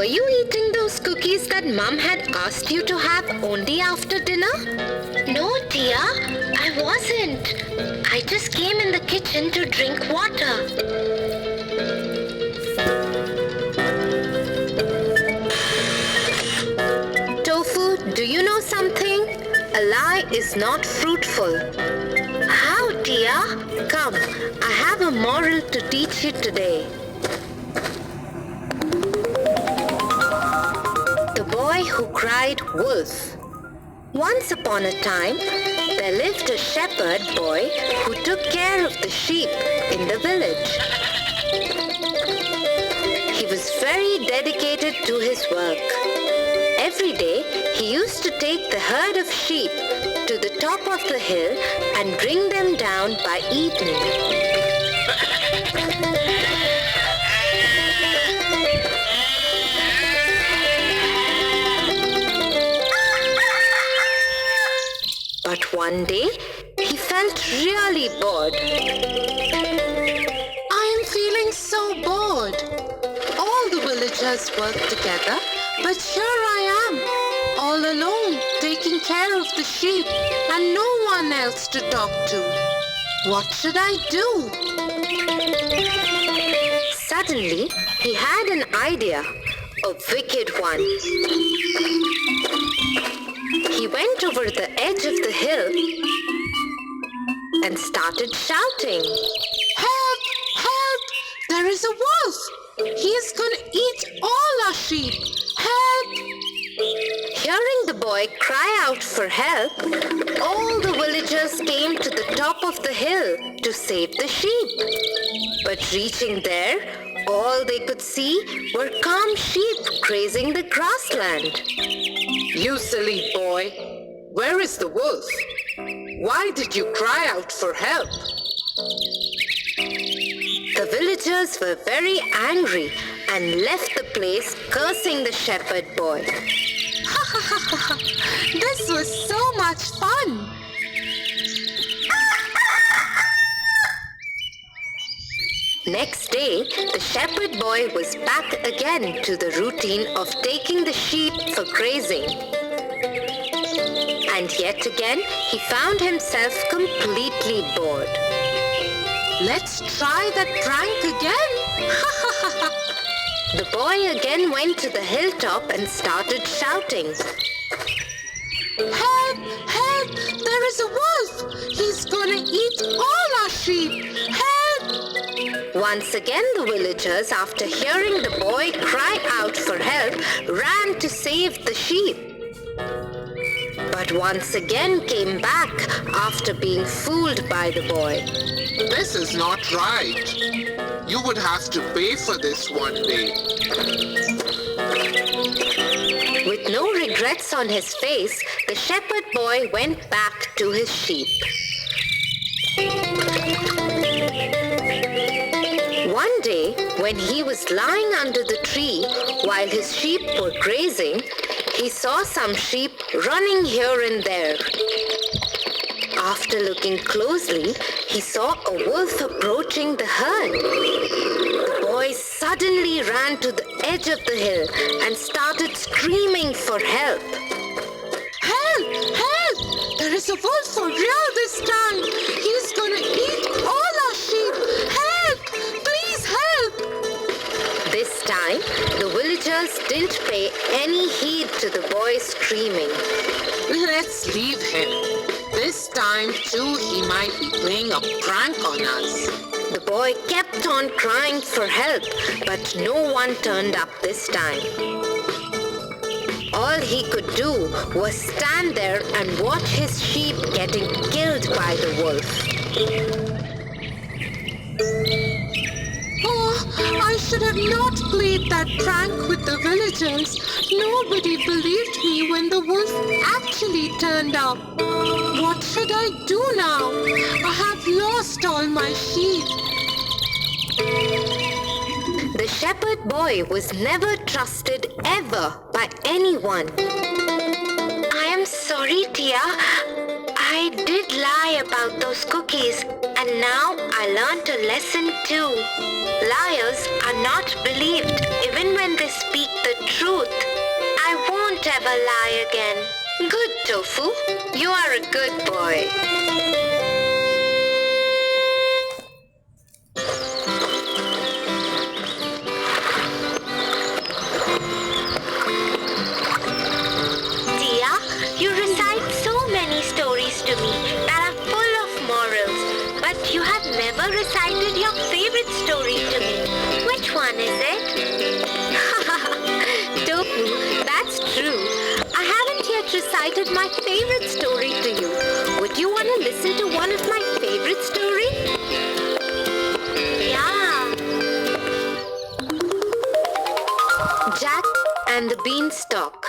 you eating those cookies that Mum had asked you to have only after dinner? No, dear, I wasn't. I just came in the kitchen to drink water. Tofu, do you know something? A lie is not fruitful. How, dear? Come, I have a moral to teach you today. The boy who cried wolf. Once upon a time, there lived a shepherd boy who took care of the sheep in the village. He was very dedicated to his work. Every day, he used to take the herd of sheep to the top of the hill and bring them down by evening. But one day, he felt really bored. I am feeling so bored. All the villagers work together, but here I am, all alone, taking care of the sheep and no one else to talk to. What should I do? Suddenly, he had an idea, a wicked one. He went over the edge of the hill and started shouting. Help! Help! There is a wolf! He is going to eat all our sheep! Help! Hearing the boy cry out for help, all the villagers came to the top of the hill to save the sheep. But reaching there, all they could see were calm sheep grazing the grassland. You silly boy! Where is the wolf? Why did you cry out for help? The villagers were very angry and left the place cursing the shepherd boy. This was so much fun! Next day, the shepherd boy was back again to the routine of taking the sheep for grazing. And yet again, he found himself completely bored. Let's try that prank again! The boy again went to the hilltop and started shouting. Help! Help! There is a wolf! He's gonna eat all our sheep! Help! Once again, the villagers, after hearing the boy cry out for help, ran to save the sheep. But once again came back after being fooled by the boy. This is not right. You would have to pay for this one day. With no regrets on his face, the shepherd boy went back to his sheep. One day, when he was lying under the tree while his sheep were grazing, he saw some sheep running here and there. After looking closely, he saw a wolf approaching the herd. The boy suddenly ran to the edge of the hill and started screaming for help. Help! Help! There is a wolf for real this time! He's gonna eat all our sheep! Help! Please help! This time, the villagers didn't pay any heed to the boy screaming. Let's leave him. This time too, he might be playing a prank on us. The boy kept on crying for help, but no one turned up this time. All he could do was stand there and watch his sheep getting killed by the wolf. Oh, I should have not played that prank with the villagers. Nobody believed me when the wolf actually turned up. What should I do now? I have lost all my sheep. The shepherd boy was never trusted ever by anyone. I am sorry, Tia. I did lie about those cookies, and now I learned a lesson too. Liars are not believed even when they speak the truth. I won't ever lie again. Good, Tofu. You are a good boy. Tia, you recite so many stories to me that are full of morals, but you have never recited your favorite story to me. Which one is it? Tofu, that's true. I haven't yet recited my favorite story to you. Would you want to listen to one of my favorite stories? Yeah. Jack and the Beanstalk.